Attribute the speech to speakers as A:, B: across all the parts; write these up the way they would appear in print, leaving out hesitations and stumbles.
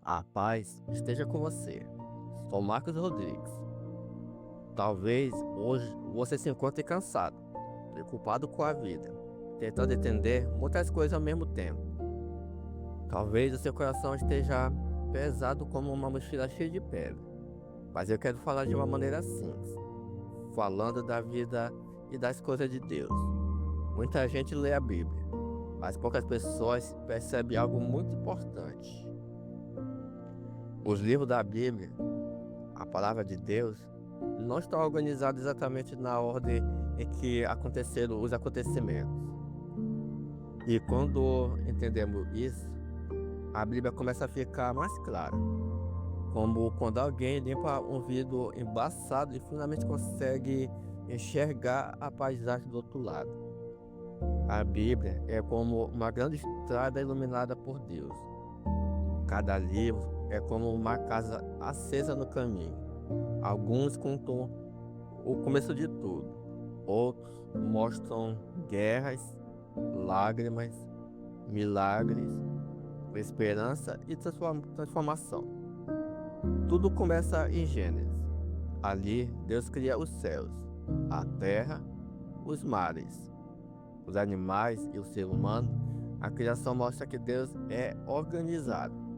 A: A paz esteja com você. Sou Marcos Rodrigues. Talvez hoje você se encontre cansado, preocupado com a vida, tentando entender muitas coisas ao mesmo tempo. Talvez o seu coração esteja pesado como uma mochila cheia de pedra. Mas eu quero falar de uma maneira simples, falando da vida e das coisas de Deus. Muita gente lê a Bíblia, mas poucas pessoas percebem algo muito importante. Os livros da Bíblia, a palavra de Deus, não estão organizados exatamente na ordem em que aconteceram os acontecimentos. E quando entendemos isso, a Bíblia começa a ficar mais clara, como quando alguém limpa um vidro embaçado e finalmente consegue enxergar a paisagem do outro lado. A Bíblia é como uma grande estrada iluminada por Deus. Cada livro é como uma casa acesa no caminho. Alguns contam o começo de tudo, outros mostram guerras, lágrimas, milagres, esperança e transformação. Tudo começa em Gênesis. Ali, Deus cria os céus, a terra, os mares, os animais e o ser humano. A criação mostra que Deus é organizado.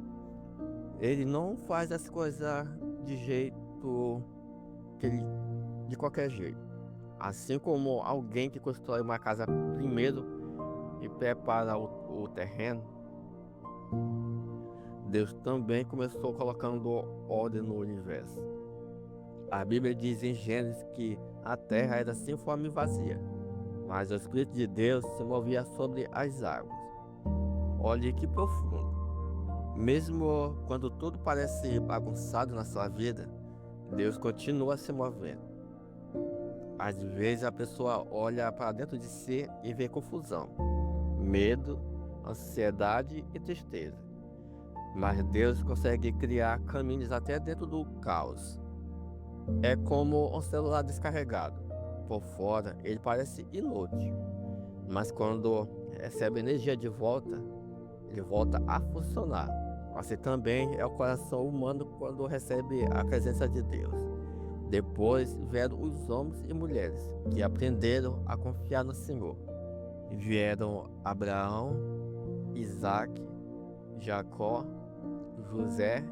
A: Ele não faz as coisas de jeito que ele, de qualquer jeito. Assim como alguém que constrói uma casa primeiro e prepara o terreno, Deus também começou colocando ordem no universo. A Bíblia diz em Gênesis que a terra era sem forma e vazia, mas o Espírito de Deus se movia sobre as águas. Olhe que profundo. Mesmo quando tudo parece bagunçado na sua vida, Deus continua se movendo. Às vezes a pessoa olha para dentro de si e vê confusão, medo, ansiedade e tristeza. Mas Deus consegue criar caminhos até dentro do caos. É como um celular descarregado. Por fora ele parece inútil, mas quando recebe energia de volta, ele volta a funcionar. Assim também é o coração humano quando recebe a presença de Deus. Depois vieram os homens e mulheres que aprenderam a confiar no Senhor. Vieram Abraão, Isaac, Jacó, José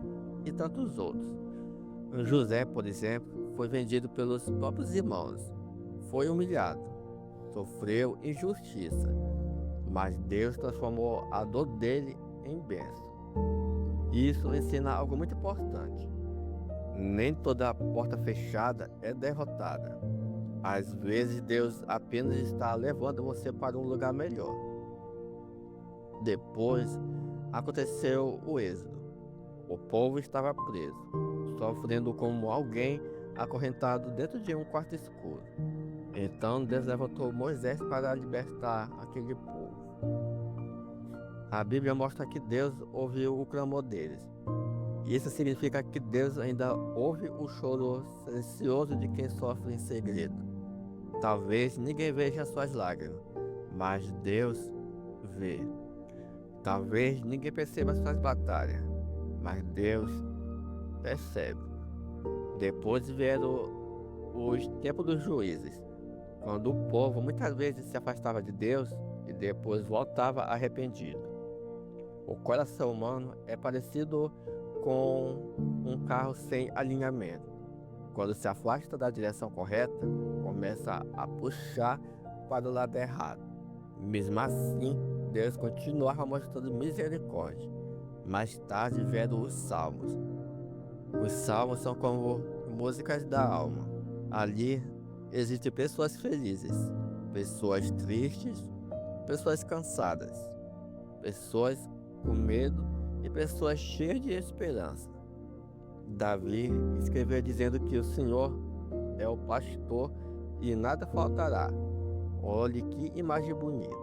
A: e tantos outros. José, por exemplo, foi vendido pelos próprios irmãos. Foi humilhado, sofreu injustiça, mas Deus transformou a dor dele em bênção. Isso ensina algo muito importante. Nem toda porta fechada é derrotada. Às vezes Deus apenas está levando você para um lugar melhor. Depois aconteceu o êxodo. O povo estava preso, sofrendo como alguém acorrentado dentro de um quarto escuro. Então Deus levantou Moisés para libertar aquele povo. A Bíblia mostra que Deus ouviu o clamor deles. Isso significa que Deus ainda ouve o choro silencioso de quem sofre em segredo. Talvez ninguém veja suas lágrimas, mas Deus vê. Talvez ninguém perceba suas batalhas, mas Deus percebe. Depois vieram os tempos dos juízes, quando o povo muitas vezes se afastava de Deus e depois voltava arrependido. O coração humano é parecido com um carro sem alinhamento. Quando se afasta da direção correta, começa a puxar para o lado errado. Mesmo assim, Deus continuava mostrando misericórdia. Mais tarde vieram os salmos. Os salmos são como músicas da alma. Ali existem pessoas felizes, pessoas tristes, pessoas cansadas, pessoas com medo e pessoas cheias de esperança. Davi escreveu dizendo que o Senhor é o pastor e nada faltará. Olhe que imagem bonita.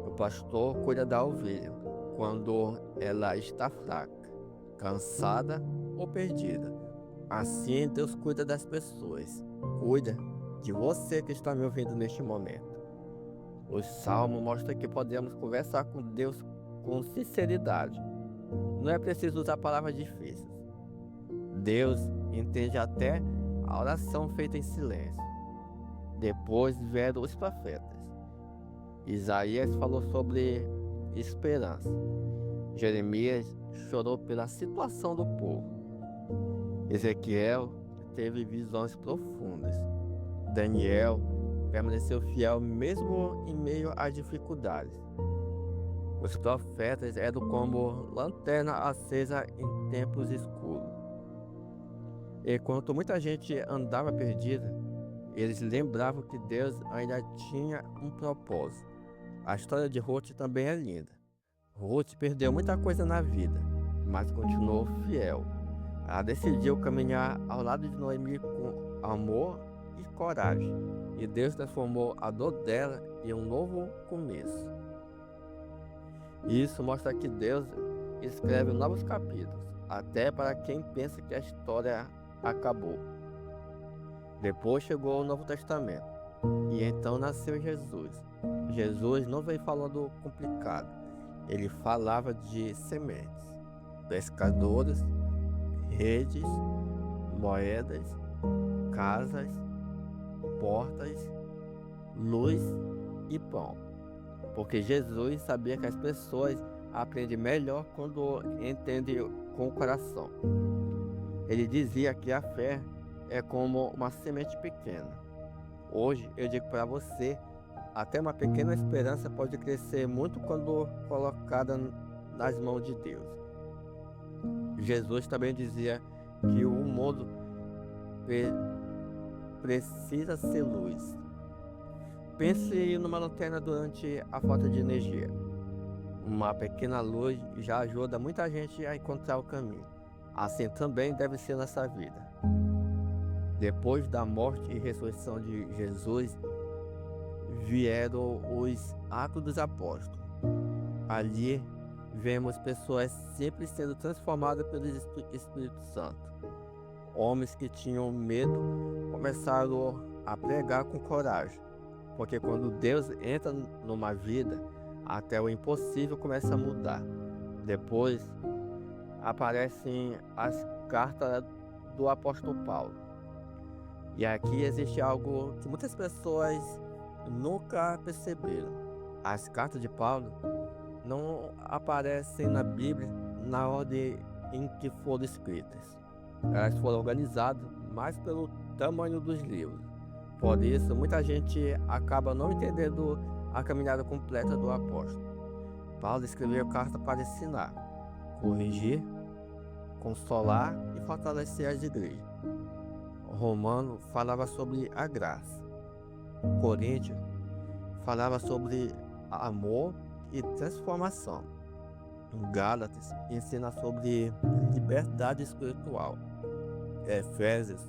A: O pastor cuida da ovelha quando ela está fraca, cansada ou perdida. Assim Deus cuida das pessoas. Cuida de você que está me ouvindo neste momento. O Salmo mostra que podemos conversar com Deus com sinceridade. Não é preciso usar palavras difíceis. Deus entende até a oração feita em silêncio. Depois vieram os profetas. Isaías falou sobre esperança. Jeremias chorou pela situação do povo. Ezequiel teve visões profundas. Daniel permaneceu fiel mesmo em meio às dificuldades. Os profetas eram como lanterna acesa em tempos escuros. Enquanto muita gente andava perdida, eles lembravam que Deus ainda tinha um propósito. A história de Ruth também é linda. Ruth perdeu muita coisa na vida, mas continuou fiel. Ela decidiu caminhar ao lado de Noemi com amor e coragem, e Deus transformou a dor dela em um novo começo. Isso mostra que Deus escreve novos capítulos, até para quem pensa que a história acabou. Depois chegou o Novo Testamento, e então nasceu Jesus. Jesus não veio falando complicado, ele falava de sementes, pescadores, redes, moedas, casas, portas, luz e pão. Porque Jesus sabia que as pessoas aprendem melhor quando entendem com o coração. Ele dizia que a fé é como uma semente pequena. Hoje eu digo para você, até uma pequena esperança pode crescer muito quando colocada nas mãos de Deus. Jesus também dizia que o mundo precisa ser luz. Pense numa lanterna durante a falta de energia. Uma pequena luz já ajuda muita gente a encontrar o caminho. Assim também deve ser nessa vida. Depois da morte e ressurreição de Jesus, vieram os Atos dos Apóstolos. Ali vemos pessoas sempre sendo transformadas pelo Espírito Santo. Homens que tinham medo começaram a pregar com coragem, porque quando Deus entra numa vida, até o impossível começa a mudar. Depois aparecem as cartas do apóstolo Paulo. E aqui existe algo que muitas pessoas nunca perceberam. As cartas de Paulo não aparecem na Bíblia na ordem em que foram escritas. Elas foram organizadas mais pelo tamanho dos livros. Por isso, muita gente acaba não entendendo a caminhada completa do apóstolo. Paulo escreveu carta para ensinar, corrigir, consolar e fortalecer as igrejas. Romano falava sobre a graça. Coríntios falava sobre amor e transformação. Gálatas ensina sobre liberdade espiritual. Efésios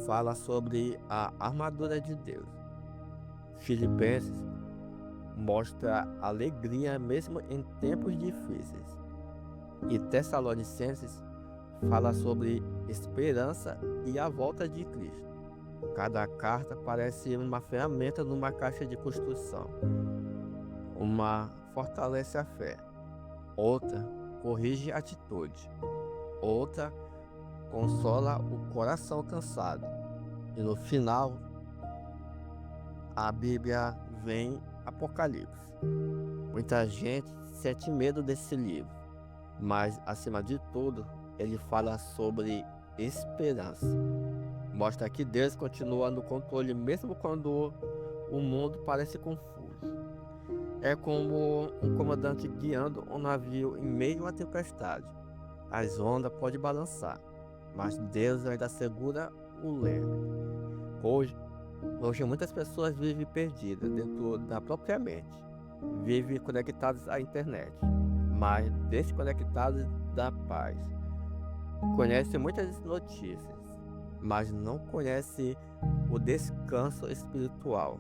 A: fala sobre a armadura de Deus. Filipenses mostra alegria mesmo em tempos difíceis. E Tessalonicenses fala sobre esperança e a volta de Cristo. Cada carta parece uma ferramenta numa caixa de construção. Uma fortalece a fé, outra corrige a atitude, outra consola o coração cansado. E no final, a Bíblia vem Apocalipse. Muita gente sente medo desse livro, mas acima de tudo, ele fala sobre esperança. Mostra que Deus continua no controle mesmo quando o mundo parece confuso. É como um comandante guiando um navio em meio à tempestade. As ondas podem balançar, mas Deus ainda segura o leme. Hoje muitas pessoas vivem perdidas dentro da própria mente. Vivem conectadas à internet, mas desconectadas da paz. Conhecem muitas notícias, mas não conhecem o descanso espiritual.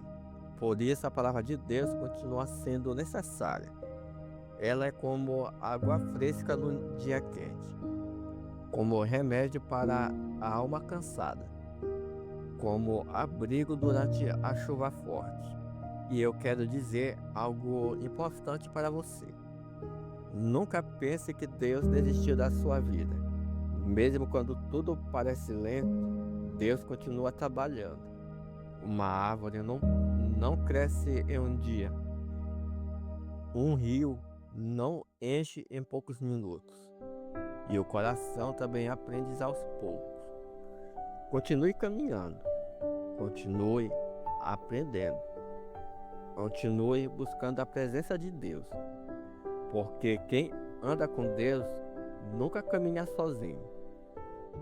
A: Por isso a palavra de Deus continua sendo necessária. Ela é como água fresca no dia quente, como remédio para a alma cansada, como abrigo durante a chuva forte. E eu quero dizer algo importante para você. Nunca pense que Deus desistiu da sua vida. Mesmo quando tudo parece lento, Deus continua trabalhando. Uma árvore não cresce em um dia. Um rio não enche em poucos minutos. E o coração também aprende aos poucos. Continue caminhando. Continue aprendendo. Continue buscando a presença de Deus. Porque quem anda com Deus nunca caminha sozinho.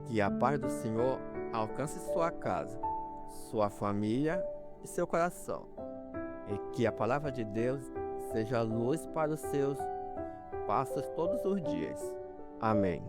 A: Que a paz do Senhor alcance sua casa, sua família e seu coração. E que a palavra de Deus seja luz para os seus passos todos os dias. Amém.